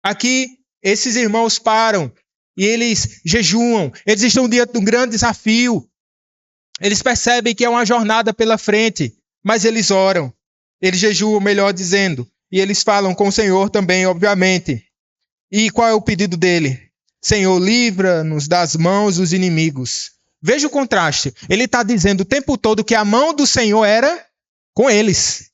Aqui, esses irmãos param e eles jejuam. Eles estão diante de um grande desafio. Eles percebem que é uma jornada pela frente, mas eles oram. Eles jejuam, melhor dizendo. E eles falam com o Senhor também, obviamente. E qual é o pedido dele? Senhor, livra-nos das mãos dos inimigos. Veja o contraste. Ele está dizendo o tempo todo que a mão do Senhor era com eles.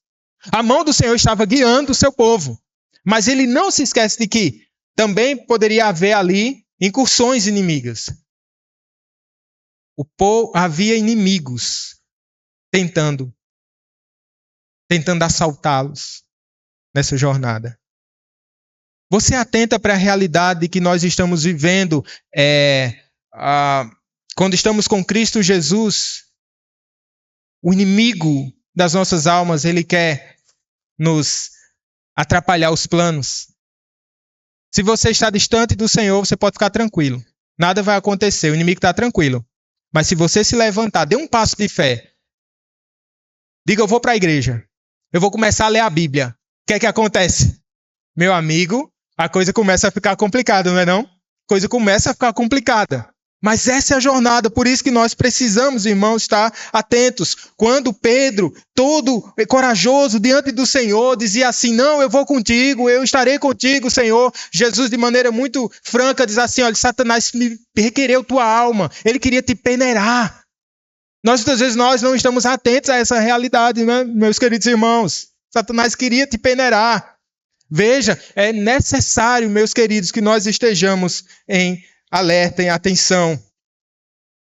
A mão do Senhor estava guiando o seu povo. Mas ele não se esquece de que também poderia haver ali incursões inimigas. Havia inimigos tentando assaltá-los nessa jornada. Você atenta para a realidade que nós estamos vivendo quando estamos com Cristo Jesus? O inimigo das nossas almas, ele quer nos atrapalhar os planos. Se você está distante do Senhor, você pode ficar tranquilo. Nada vai acontecer, o inimigo está tranquilo. Mas se você se levantar, dê um passo de fé. Diga, eu vou para a igreja. Eu vou começar a ler a Bíblia. O que é que acontece? Meu amigo, a coisa começa a ficar complicada, não é não? A coisa começa a ficar complicada. Mas essa é a jornada, por isso que nós precisamos, irmãos, estar atentos. Quando Pedro, todo corajoso diante do Senhor, dizia assim, não, eu vou contigo, eu estarei contigo, Senhor. Jesus, de maneira muito franca, diz assim, olha, Satanás me requereu tua alma, ele queria te peneirar. Muitas vezes nós não estamos atentos a essa realidade, né, meus queridos irmãos? Satanás queria te peneirar. Veja, é necessário, meus queridos, que nós estejamos em alerta, em atenção.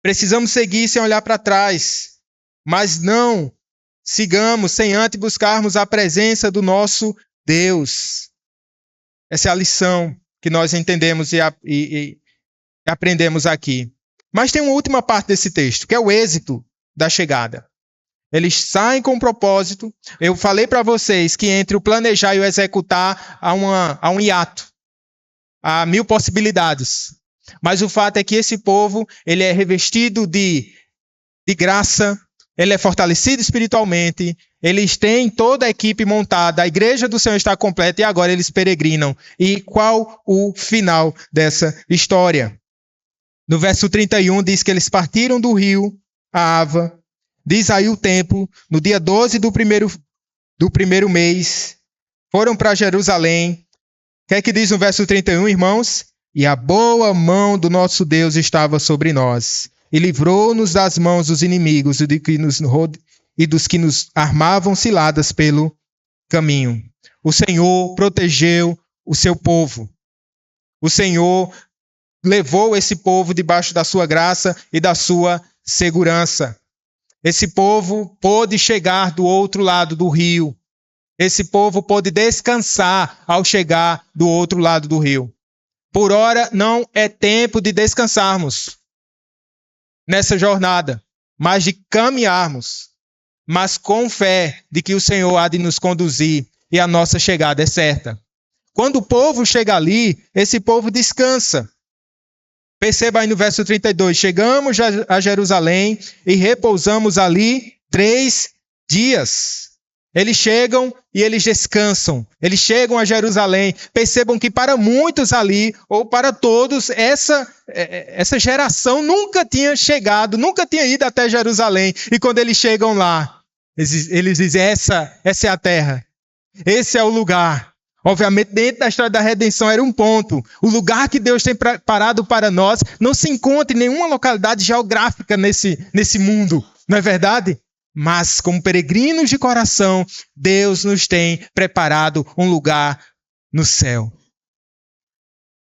Precisamos seguir sem olhar para trás, mas não sigamos sem antes buscarmos a presença do nosso Deus. Essa é a lição que nós entendemos e aprendemos aqui. Mas tem uma última parte desse texto, que é o êxito da chegada. Eles saem com um propósito. Eu falei para vocês que entre o planejar e o executar há um hiato. há mil possibilidades. Mas o fato é que esse povo, ele é revestido de graça, ele é fortalecido espiritualmente, eles têm toda a equipe montada, a igreja do Senhor está completa e agora eles peregrinam. E qual o final dessa história? No verso 31 diz que eles partiram do rio Ava, diz aí o tempo, no dia 12 do primeiro mês, foram para Jerusalém. O que é que diz no verso 31, irmãos? E a boa mão do nosso Deus estava sobre nós, e livrou-nos das mãos dos inimigos e dos que nos armavam ciladas pelo caminho. O Senhor protegeu o seu povo. O Senhor levou esse povo debaixo da sua graça e da sua segurança. Esse povo pôde chegar do outro lado do rio. Esse povo pôde descansar ao chegar do outro lado do rio. Por ora, não é tempo de descansarmos nessa jornada, mas de caminharmos, mas com fé de que o Senhor há de nos conduzir e a nossa chegada é certa. Quando o povo chega ali, esse povo descansa. Perceba aí no verso 32, chegamos a Jerusalém e repousamos ali 3 dias. Eles chegam e eles descansam. Eles chegam a Jerusalém. Percebam que para muitos ali, ou para todos, essa geração nunca tinha chegado, nunca tinha ido até Jerusalém. E quando eles chegam lá, eles dizem, essa é a terra. Esse é o lugar. Obviamente, dentro da história da redenção era um ponto. O lugar que Deus tem preparado para nós não se encontra em nenhuma localidade geográfica nesse mundo. Não é verdade? Mas, como peregrinos de coração, Deus nos tem preparado um lugar no céu.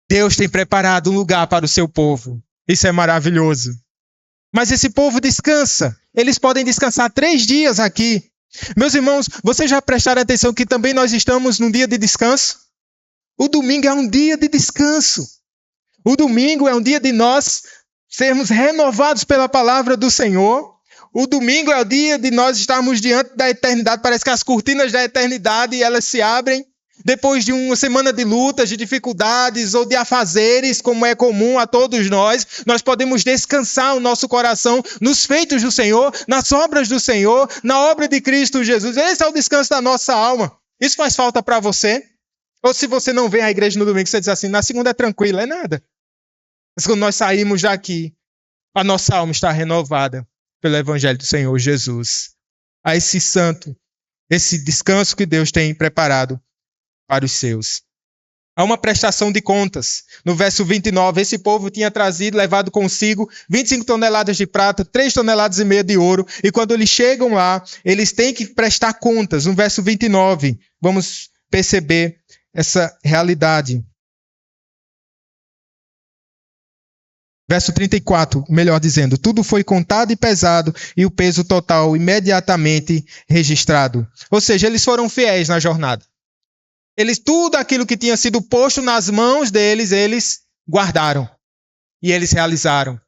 Deus tem preparado um lugar para o seu povo. Isso é maravilhoso. Mas esse povo descansa. Eles podem descansar 3 dias aqui. Meus irmãos, vocês já prestaram atenção que também nós estamos num dia de descanso? O domingo é um dia de descanso. O domingo é um dia de nós sermos renovados pela palavra do Senhor. O domingo é o dia de nós estarmos diante da eternidade. Parece que as cortinas da eternidade elas se abrem. Depois de uma semana de lutas, de dificuldades ou de afazeres, como é comum a todos nós podemos descansar o nosso coração nos feitos do Senhor, nas obras do Senhor, na obra de Cristo Jesus. Esse é o descanso da nossa alma. Isso faz falta para você? Ou se você não vem à igreja no domingo, você diz assim, na segunda é tranquilo, é nada. Mas quando nós saímos daqui, a nossa alma está renovada pelo Evangelho do Senhor Jesus. A esse santo, esse descanso que Deus tem preparado para os seus. Há uma prestação de contas. No verso 29, esse povo tinha levado consigo 25 toneladas de prata, 3,5 toneladas de ouro, e quando eles chegam lá, eles têm que prestar contas. No verso 29, vamos perceber essa realidade. Verso 34, melhor dizendo, tudo foi contado e pesado, e o peso total imediatamente registrado. Ou seja, eles foram fiéis na jornada. Tudo aquilo que tinha sido posto nas mãos deles, eles guardaram. E eles realizaram.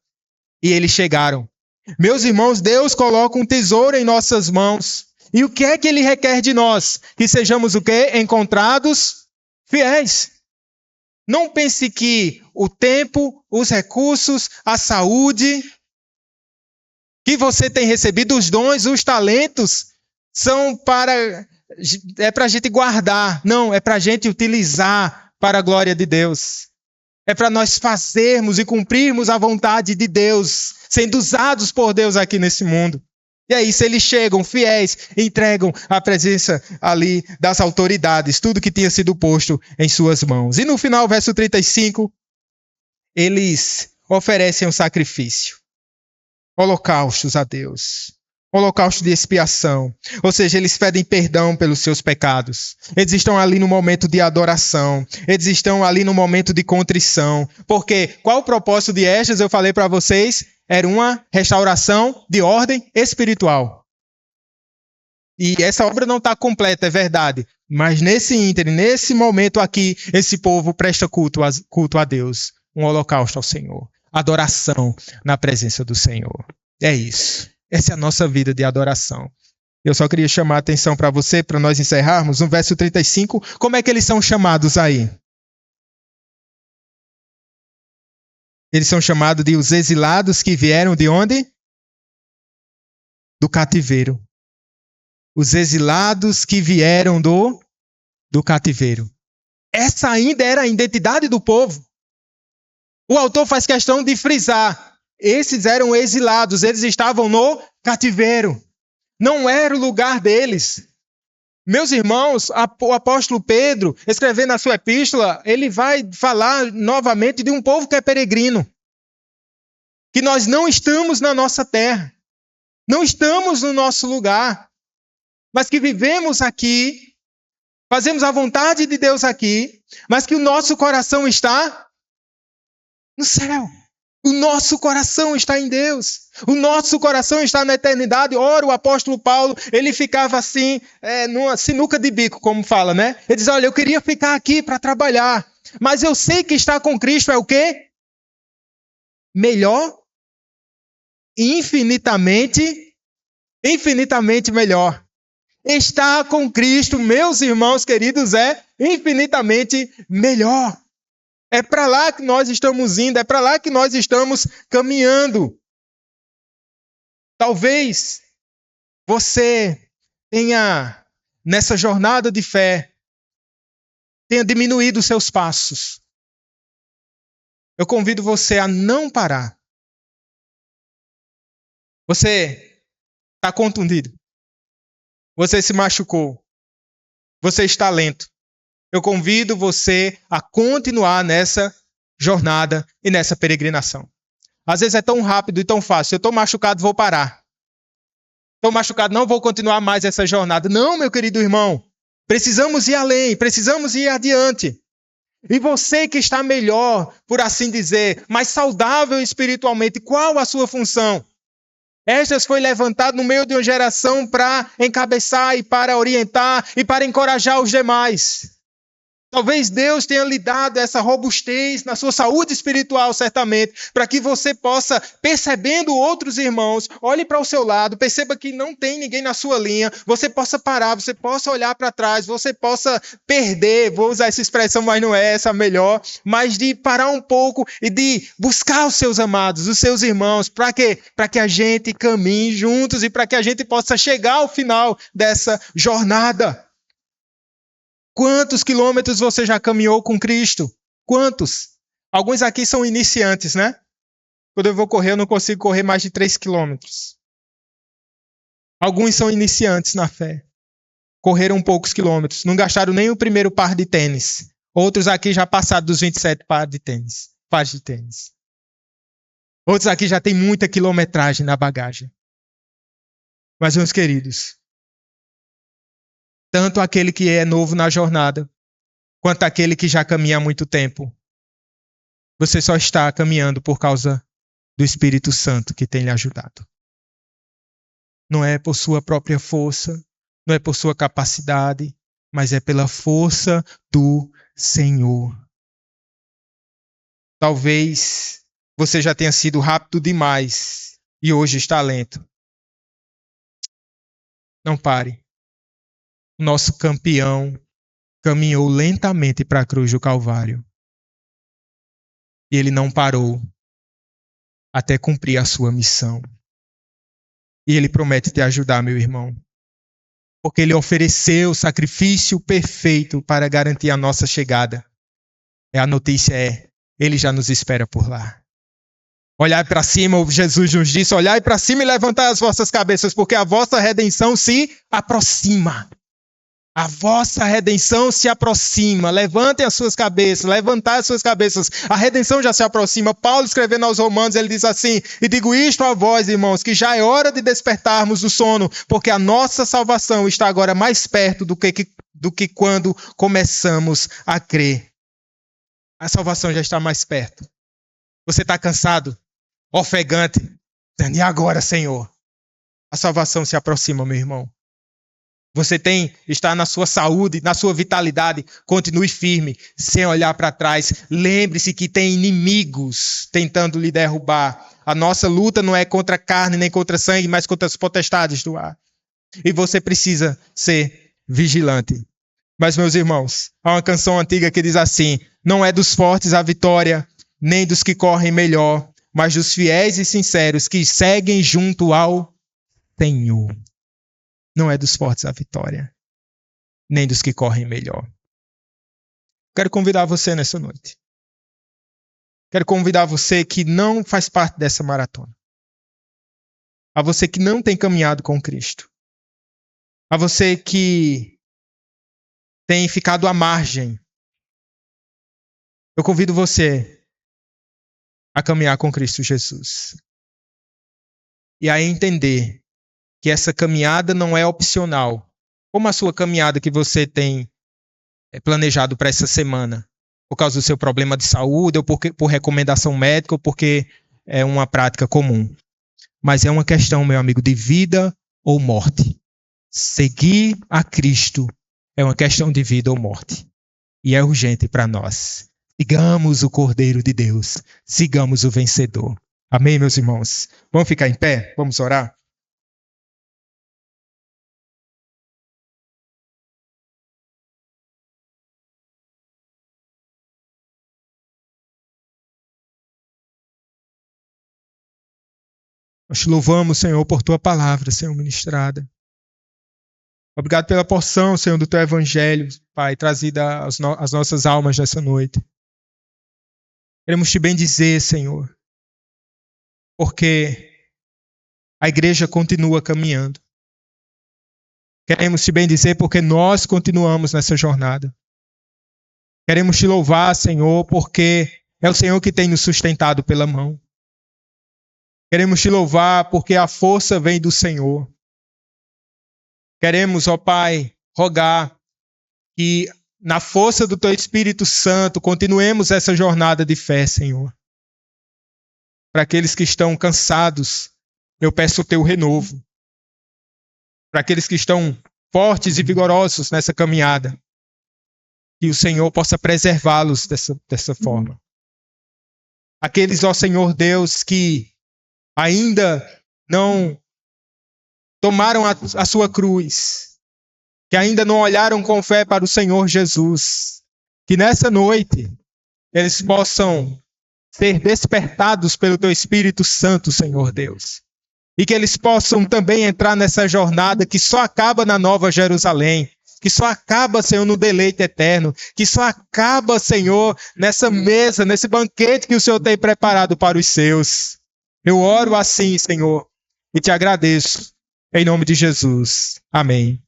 E eles chegaram. Meus irmãos, Deus coloca um tesouro em nossas mãos. E o que é que Ele requer de nós? Que sejamos o quê? Encontrados fiéis. Não pense que o tempo, os recursos, a saúde que você tem recebido, os dons, os talentos, é para a gente guardar. Não, é para a gente utilizar para a glória de Deus. É para nós fazermos e cumprirmos a vontade de Deus, sendo usados por Deus aqui nesse mundo. E é isso, eles chegam fiéis, entregam a presença ali das autoridades, tudo que tinha sido posto em suas mãos. E no final, verso 35, eles oferecem um sacrifício, holocaustos a Deus. Holocausto de expiação, ou seja, eles pedem perdão pelos seus pecados. Eles estão ali no momento de adoração, eles estão ali no momento de contrição. Porque qual o propósito de Esdras? Eu falei para vocês, era uma restauração de ordem espiritual. E essa obra não está completa, é verdade. Mas nesse momento aqui, esse povo presta culto a Deus, um holocausto ao Senhor, adoração na presença do Senhor. É isso. Essa é a nossa vida de adoração. Eu só queria chamar a atenção para você, para nós encerrarmos, no verso 35, como é que eles são chamados aí? Eles são chamados de os exilados que vieram de onde? Do cativeiro. Os exilados que vieram do cativeiro. Essa ainda era a identidade do povo. O autor faz questão de frisar. Esses eram exilados, eles estavam no cativeiro. Não era o lugar deles. Meus irmãos, o apóstolo Pedro, escrevendo a sua epístola, ele vai falar novamente de um povo que é peregrino. Que nós não estamos na nossa terra. Não estamos no nosso lugar. Mas que vivemos aqui, fazemos a vontade de Deus aqui, mas que o nosso coração está no céu. O nosso coração está em Deus. O nosso coração está na eternidade. Ora, o apóstolo Paulo, ele ficava assim, numa sinuca de bico, como fala, né? Ele diz, olha, eu queria ficar aqui para trabalhar, mas eu sei que estar com Cristo é o quê? Melhor? Infinitamente melhor. Estar com Cristo, meus irmãos queridos, é infinitamente melhor. É para lá que nós estamos indo, é para lá que nós estamos caminhando. Talvez você tenha, nessa jornada de fé, tenha diminuído os seus passos. Eu convido você a não parar. Você está contundido. Você se machucou. Você está lento. Eu convido você a continuar nessa jornada e nessa peregrinação. Às vezes é tão rápido e tão fácil. Eu estou machucado, vou parar. Estou machucado, não vou continuar mais essa jornada. Não, meu querido irmão. Precisamos ir além, precisamos ir adiante. E você que está melhor, por assim dizer, mais saudável espiritualmente, qual a sua função? Esdras foi levantado no meio de uma geração para encabeçar e para orientar e para encorajar os demais. Talvez Deus tenha lhe dado essa robustez na sua saúde espiritual, certamente, para que você possa, percebendo outros irmãos, olhe para o seu lado, perceba que não tem ninguém na sua linha, você possa parar, você possa olhar para trás, você possa perder, vou usar essa expressão, mas não é essa a melhor, mas de parar um pouco e de buscar os seus amados, os seus irmãos, para quê? Para que a gente caminhe juntos e para que a gente possa chegar ao final dessa jornada. Quantos quilômetros você já caminhou com Cristo? Quantos? Alguns aqui são iniciantes, né? Quando eu vou correr, eu não consigo correr mais de 3 quilômetros. Alguns são iniciantes na fé. Correram poucos quilômetros. Não gastaram nem o primeiro par de tênis. Outros aqui já passaram dos 27 pares de tênis. Outros aqui já têm muita quilometragem na bagagem. Mas, meus queridos, tanto aquele que é novo na jornada, quanto aquele que já caminha há muito tempo, você só está caminhando por causa do Espírito Santo que tem lhe ajudado. Não é por sua própria força, não é por sua capacidade, mas é pela força do Senhor. Talvez você já tenha sido rápido demais e hoje está lento. Não pare. O nosso campeão caminhou lentamente para a cruz do Calvário. E ele não parou até cumprir a sua missão. E ele promete te ajudar, meu irmão. Porque ele ofereceu o sacrifício perfeito para garantir a nossa chegada. A notícia é, ele já nos espera por lá. Olhai para cima, Jesus nos disse, olhai para cima e levantai as vossas cabeças, porque a vossa redenção se aproxima. A vossa redenção se aproxima. Levantem as suas cabeças, levantai as suas cabeças. A redenção já se aproxima. Paulo, escrevendo aos Romanos, ele diz assim, e digo isto a vós, irmãos, que já é hora de despertarmos do sono, porque a nossa salvação está agora mais perto do que quando começamos a crer. A salvação já está mais perto. Você está cansado? Ofegante? E agora, Senhor? A salvação se aproxima, meu irmão. Você está na sua saúde, na sua vitalidade, continue firme, sem olhar para trás. Lembre-se que tem inimigos tentando lhe derrubar. A nossa luta não é contra carne nem contra sangue, mas contra as potestades do ar. E você precisa ser vigilante. Mas, meus irmãos, há uma canção antiga que diz assim, não é dos fortes a vitória, nem dos que correm melhor, mas dos fiéis e sinceros que seguem junto ao Senhor. Não é dos fortes a vitória, nem dos que correm melhor. Quero convidar você nessa noite. Quero convidar você que não faz parte dessa maratona. A você que não tem caminhado com Cristo. A você que tem ficado à margem. Eu convido você a caminhar com Cristo Jesus. E a entender que essa caminhada não é opcional. Como a sua caminhada que você tem planejado para essa semana. Por causa do seu problema de saúde, ou por recomendação médica, ou porque é uma prática comum. Mas é uma questão, meu amigo, de vida ou morte. Seguir a Cristo é uma questão de vida ou morte. E é urgente para nós. Sigamos o Cordeiro de Deus. Sigamos o vencedor. Amém, meus irmãos? Vamos ficar em pé? Vamos orar? Nós te louvamos, Senhor, por tua palavra, Senhor, ministrada. Obrigado pela porção, Senhor, do teu evangelho, Pai, trazida às nossas almas nessa noite. Queremos te bendizer, Senhor, porque a igreja continua caminhando. Queremos te bendizer porque nós continuamos nessa jornada. Queremos te louvar, Senhor, porque é o Senhor que tem nos sustentado pela mão. Queremos te louvar porque a força vem do Senhor. Queremos, ó Pai, rogar que na força do Teu Espírito Santo continuemos essa jornada de fé, Senhor. Para aqueles que estão cansados, eu peço o Teu renovo. Para aqueles que estão fortes e vigorosos nessa caminhada, que o Senhor possa preservá-los dessa forma. Aqueles, ó Senhor Deus, que ainda não tomaram a sua cruz, que ainda não olharam com fé para o Senhor Jesus, que nessa noite eles possam ser despertados pelo Teu Espírito Santo, Senhor Deus, e que eles possam também entrar nessa jornada que só acaba na Nova Jerusalém, que só acaba, Senhor, no deleite eterno, que só acaba, Senhor, nessa mesa, nesse banquete que o Senhor tem preparado para os seus. Eu oro assim, Senhor, e te agradeço. Em nome de Jesus. Amém.